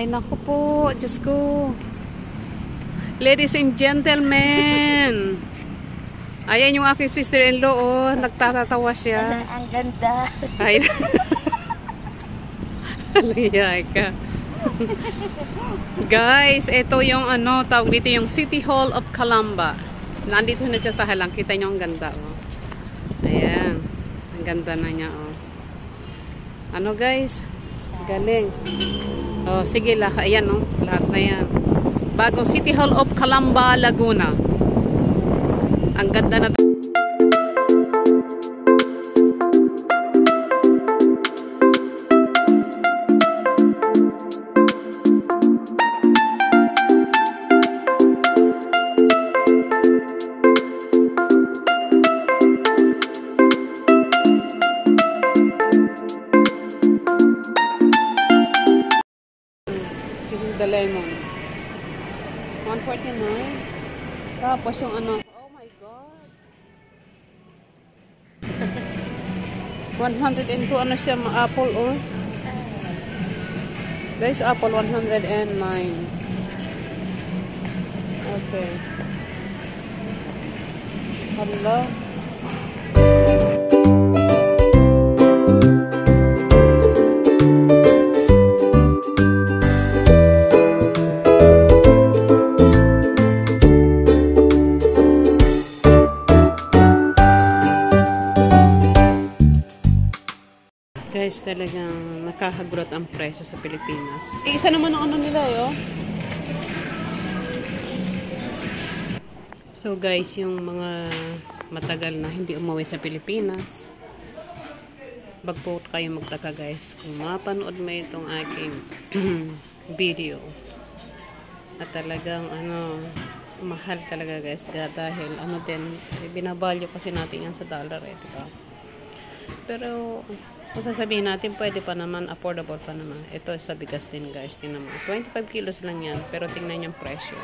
Ay, naku po. Diyos ko. Ladies and gentlemen. Ayan yung aking sister-in-law, oh. Nagtatatawa siya. Ang ganda. Ay. Aliyay ka. Guys, ito yung ano, tawag dito yung City Hall of Calamba. Nandito na siya sa halang. Kita nyo ang ganda, oh. Ayan. Ang ganda na niya, oh. Ano, guys? Galing. Oh, sige, ayan, oh. Lahat na yan. Bagong City Hall of Calamba, Laguna. Ang ganda na. The lemon. 149. Tapos yung ano. Oh my God. 102 ano siya, apple or? Guys, apple 109. Okay. Hello. Guys, talagang nakakagulat ang presyo sa Pilipinas. Isa naman ang ano nila, yo. So guys, yung mga matagal na hindi umuwi sa Pilipinas, bagpo kayo magtaka guys kung mapanood mo itong aking video. At talagang ano, mahal talaga guys, dahil ano din, binabalyo kasi natin yan sa dollar, eh, diba? Pero kung sasabihin natin, pwede pa naman, affordable pa naman. Ito sa bigas din guys, tingnan mo. 25 kilos lang yan, pero tingnan yung presyo.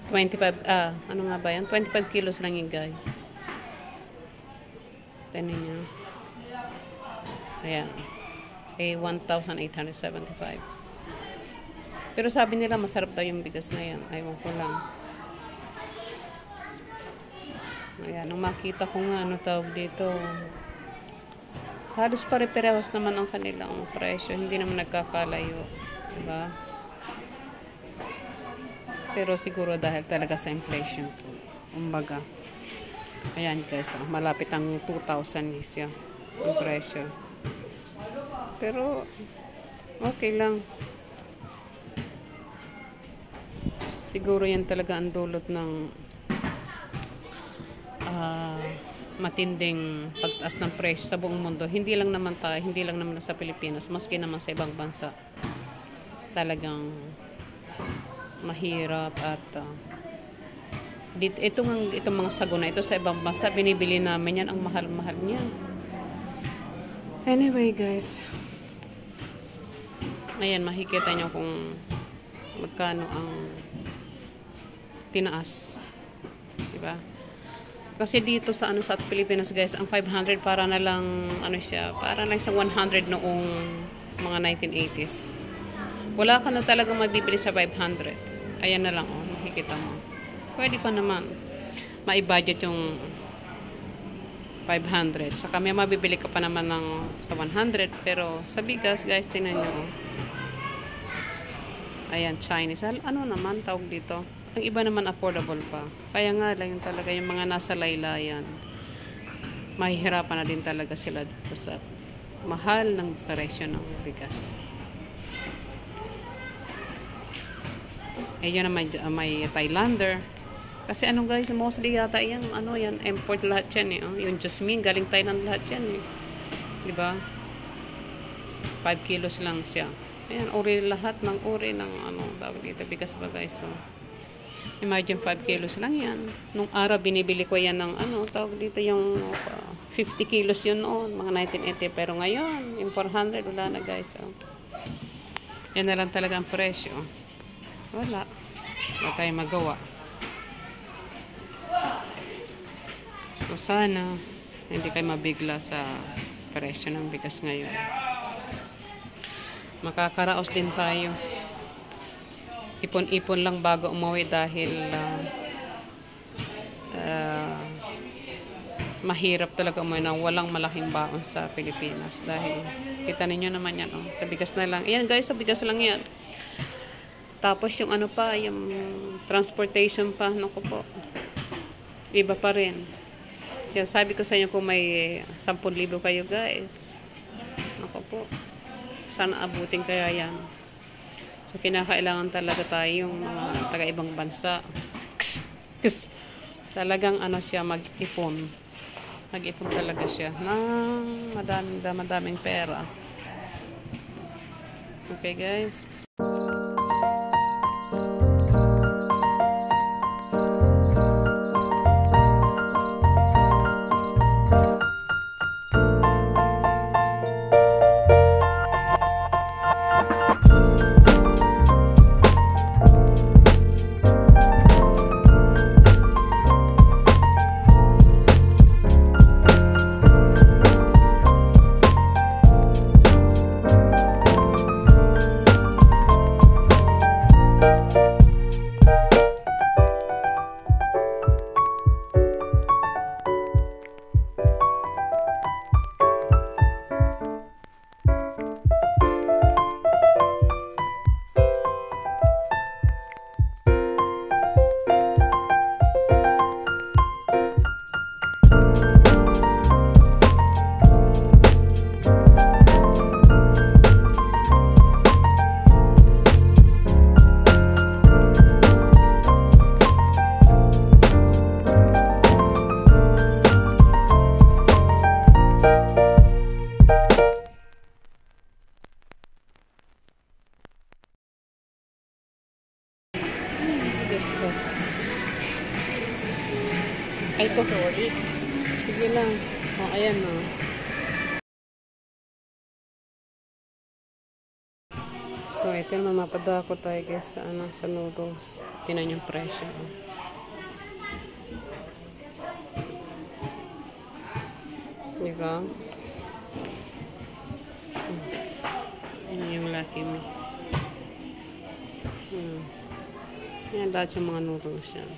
25, ano nga ba yan? 25 kilos lang yun guys. Tingnan nyo. Ayan. 1,875. Pero sabi nila, masarap daw yung bigas na yan. Ayaw ko lang. Ayan, nung makita ko nga, ano tawag dito, halos pare-parehas naman ang kanilang presyo. Hindi naman nagkakalayo. Diba? Pero siguro dahil talaga sa inflation to. Umbaga. Ayan guys, malapit ang 2,000 siya ang presyo. Pero, okay lang. Siguro yan talaga ang dulot ng matinding pagtaas ng presyo sa buong mundo. Hindi lang naman tayo, hindi lang naman sa Pilipinas, maski naman sa ibang bansa. Talagang mahirap at itong mga sago na ito sa ibang bansa, binibili namin yan, ang mahal-mahal niya. Anyway guys, ayan, makikita nyo kung magkano ang tinaas, diba? Kasi dito sa sa Pilipinas guys, ang 500 para na lang ano siya, para lang sa 100 noong mga 1980s. Wala ka na talagang mabibili sa 500. Ayan na lang, oh, makikita mo. Pwede pa naman mai-budget yung 500. Saka may mabibili ka pa naman ng sa 100, pero sa bigas guys, tingnan niyo. Ayan, Chinese. Ano naman tawag dito? Ang iba naman affordable pa. Kaya nga lang talaga yung mga nasa laylayan, mahihirapan na din talaga sila dito sa mahal ng presyo ng bigas. Ayun na may Thailander. Kasi ano guys, mostly yata yan, ano yan, import lahat yan eh. Oh. Yung jasmine, galing Thailand lahat yan eh. Diba? 5 kilos lang siya. Ayan, lahat ng uri ng ano, tawag dito, bigas ba guys. So, imagine 5 kilos lang yan. Nung araw, binibili ko yan ng ano, tawag dito yung 50 kilos yun noon, mga 1980. Pero ngayon, yung 400, wala na guys. So, yan na lang talaga ang presyo. Wala. Wala tayong magawa. So, sana, hindi kayo mabigla sa presyo ng bigas ngayon. Makakaraos din tayo. Ipon-ipon lang bago umuwi dahil mahirap talaga umuwi na walang malaking baon sa Pilipinas. Dahil kita ninyo naman yan. Sa bigas na lang. Ayan guys, sa bigas lang yan. Tapos yung ano pa, yung transportation pa. Naku po. Iba pa rin. Kaya sabi ko sa inyo kung may 10,000 kayo guys. Naku po. Sana abutin kaya yan. So, kinakailangan talaga tayong mga taga-ibang bansa. Talagang ano siya, mag-ipon. Mag-ipon talaga siya ng madaming pera. Okay, guys. Ay, ito. Sorry. Sige lang. O, ayan o. So, ito yung mapadako tayo guys sa noodles. Tinan yung presyo. Diba? Yan yung Lucky Me. Yan lahat yung mga noodles yan.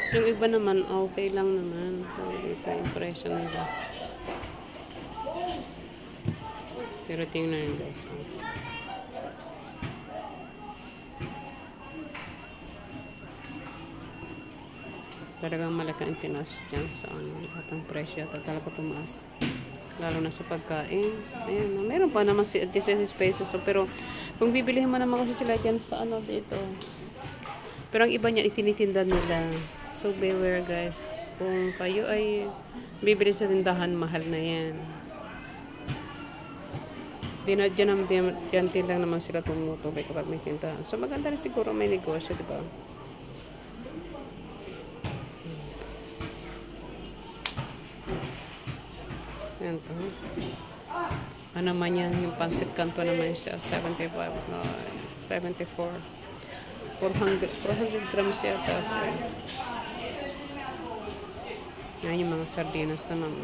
Yung iba naman, okay lang naman. So, dito yung presyo nila. Pero tingnan yun guys. Talagang malaki ang tinas dyan sa lahat ng presyo. Talaga tumaas. Lalo na sa pagkain. Ayan, meron pa naman 16 pesos. So, pero kung bibilihin mo naman kasi sila dyan sa dito. Pero ang iba niyan itinitinda nila. So, beware guys. Kung kayo ay bibili sa tindahan, mahal na yan. Diyan lang naman sila tumutubay kapag may tindahan. So, maganda rin siguro may negosyo, diba? Yan to. Ano naman yan? Yung pansit kanto naman siya. 75. 74. 400 grams yata. So, yan yung mga sardinas naman.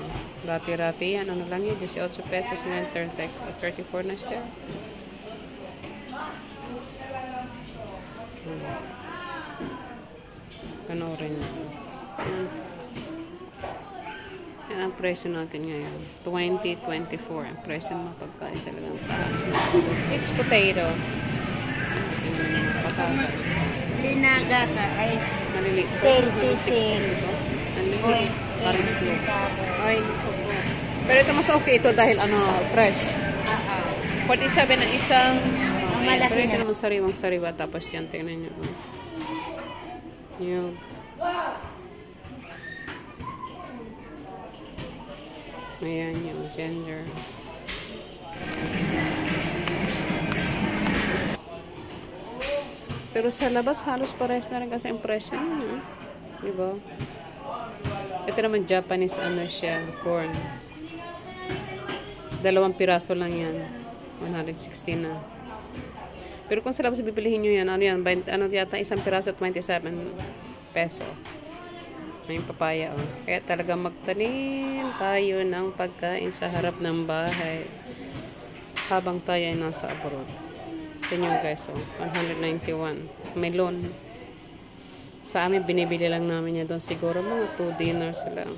Dati-rati yan. Ano lang yun? 18 pesos. Ngayon 34 na siya. Panoorin nyo. Yan ang presyo natin ngayon. 2024. Ang presyo ng mga pagkain talagang taas. It's potato. Patatas. Linaga ka ay Maliliit. 30 cents. Ay, pero ito mas okay ito dahil fresh. 47 ang isang. Malaki pero ito na. naman sariwang-sariwa. Tapos yan, tingnan nyo. Yung ayan yung ginger. Pero sa labas halos pares na rin kasi ang presyo niya. Diba? Ito naman Japanese siya, corn. 2 piraso lang yan. 160 na. Pero kung sa labas bibilihin nyo yan, yata isang piraso at 27 peso. May papaya, oh. Kaya talaga magtanim tayo ng pagkain sa harap ng bahay. habang tayo ay nasa abroad. Ito nyo guys, oh, 191. May loan. Sa amin, binibili lang namin niya doon. Siguro mga 2 dinars lang.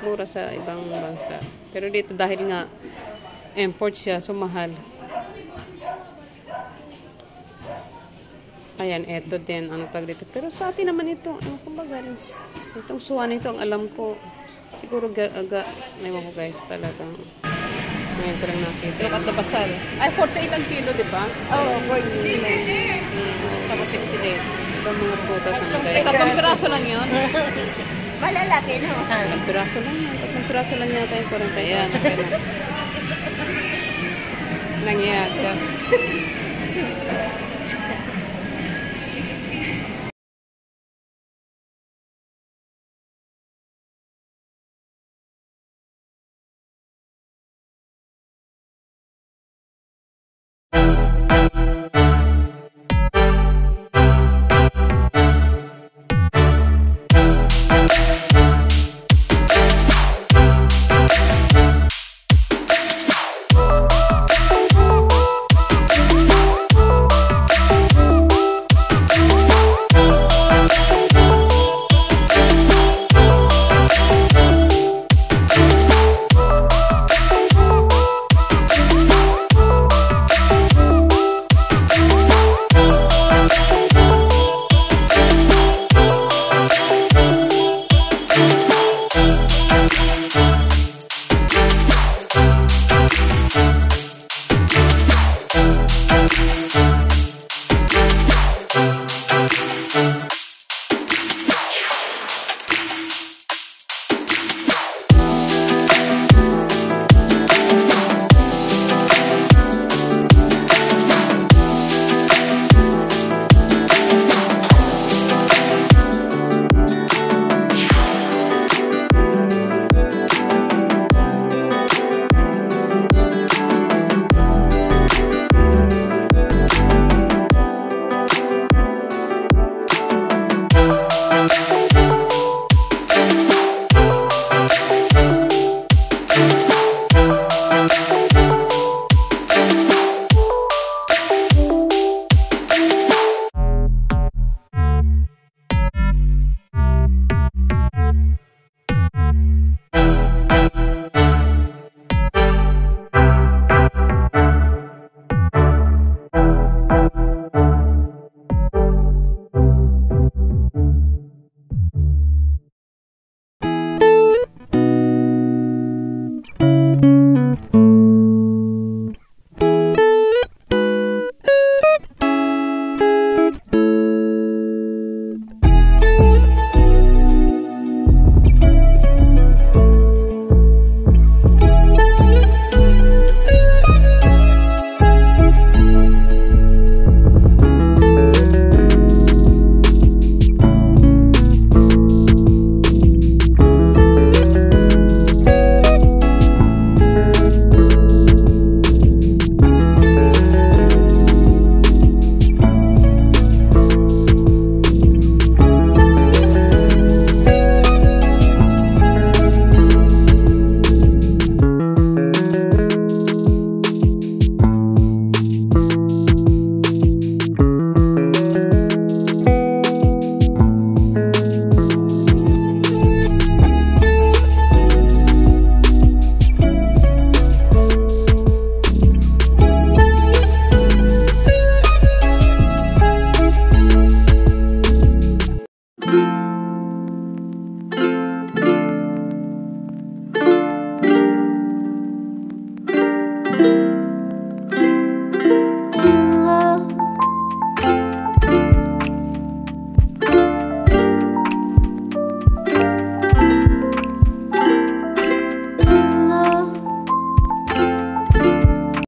Mura sa ibang bansa. Pero dito dahil nga import siya, so mahal. Ayan, eto din. Ano tag dito? Pero sa atin naman ito, ano kumbaga, itong suwan ito, ang alam ko. Siguro ewan ko guys, talagang. Ngayon ko lang nakita. Look at the basal. Ay, 48 ang kilo, di ba? Oo, for dinner. Tapos 68. Ibang mga prutas ang kaya. Tatlong piraso lang yun. Malalaki, no? Tatlong piraso lang yan. Tatlong piraso lang yata yung 40. Ayan. Okay na. Nangyayat ka.